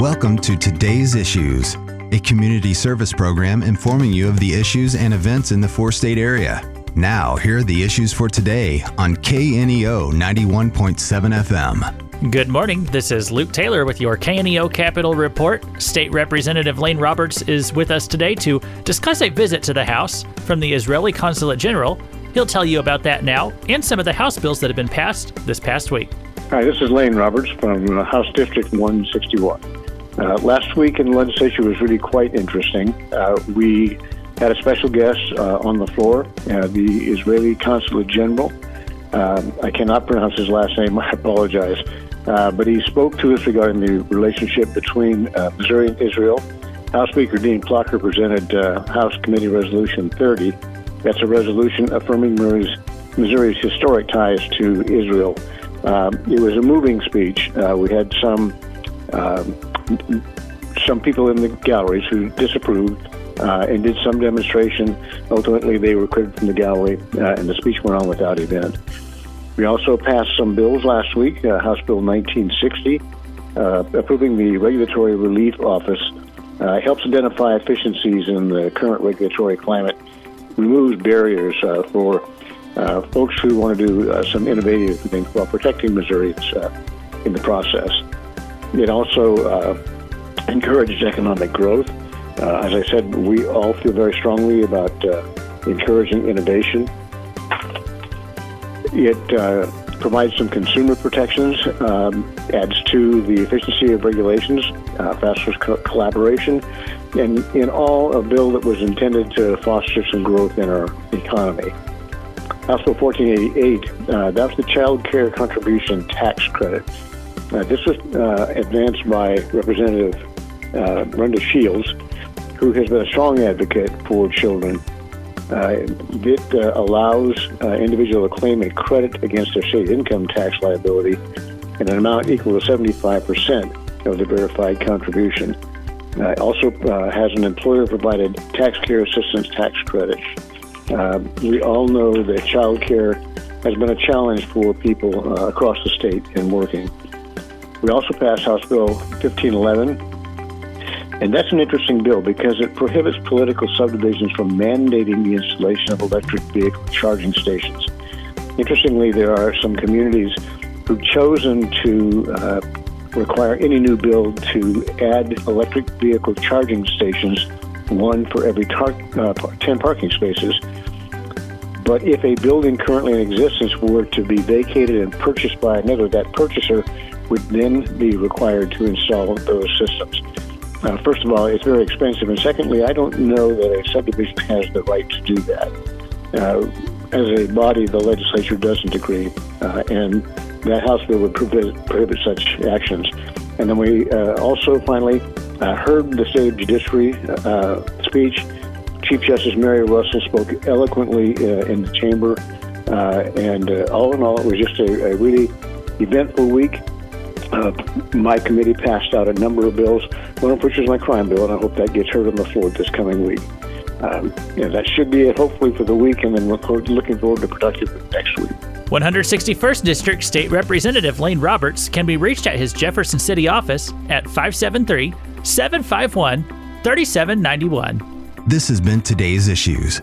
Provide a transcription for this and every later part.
Welcome to Today's Issues, a community service program informing you of the issues and events in the four-state area. Now, here are the issues for today on KNEO 91.7 FM. Good morning. This is Luke Taylor with your KNEO Capitol Report. State Representative Lane Roberts is with us today to discuss a visit to the House from the Israeli Consulate General. He'll tell you about that now and some of the House bills that have been passed this past week. Hi, this is Lane Roberts from House District 161. Last week in the legislature was really quite interesting. We had a special guest on the floor, the Israeli Consulate General. I cannot pronounce his last name, I apologize. But he spoke to us regarding the relationship between Missouri and Israel. House Speaker Dean Plocher presented House Committee Resolution 30. That's a resolution affirming Missouri's historic ties to Israel. It was a moving speech. We had some people in the galleries who disapproved and did some demonstration. Ultimately, they were cleared from the gallery, and the speech went on without event. We also passed some bills last week. House Bill 1960, approving the Regulatory Relief Office, helps identify efficiencies in the current regulatory climate, removes barriers for folks who want to do some innovative things while protecting Missourians in the process. It also encourages economic growth. As I said, we all feel very strongly about encouraging innovation. It provides some consumer protections, adds to the efficiency of regulations, fosters collaboration, and in all, a bill that was intended to foster some growth in our economy. House Bill 1488, that's the Child Care Contribution Tax Credit. This was advanced by Representative Brenda Shields, who has been a strong advocate for children. It allows individuals to claim a credit against their state income tax liability in an amount equal to 75% of the verified contribution. It also has an employer-provided tax care assistance tax credit. We all know that child care has been a challenge for people across the state in working. We also passed House Bill 1511, and that's an interesting bill because it prohibits political subdivisions from mandating the installation of electric vehicle charging stations. Interestingly, there are some communities who've chosen to require any new build to add electric vehicle charging stations, one for every 10 parking spaces. But if a building currently in existence were to be vacated and purchased by another, that purchaser would then be required to install those systems. First of all, it's very expensive, and secondly, I don't know that a subdivision has the right to do that. As a body, the legislature doesn't agree, and that House bill would prohibit such actions. And then we also finally heard the State of Judiciary speech. Chief Justice Mary Russell spoke eloquently in the chamber, and all in all, it was just a really eventful week. My committee passed out a number of bills, one of which is my crime bill, and I hope that gets heard on the floor this coming week. That should be it, hopefully, for the week, and then we're looking forward to productive next week. 161st District State Representative Lane Roberts can be reached at his Jefferson City office at 573-751-3791. This has been Today's Issues.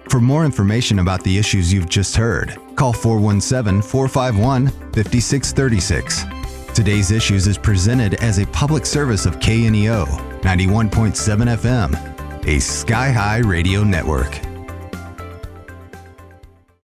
For more information about the issues you've just heard, call 417-451-5636. Today's Issues is presented as a public service of KNEO 91.7 FM, a Sky High radio network.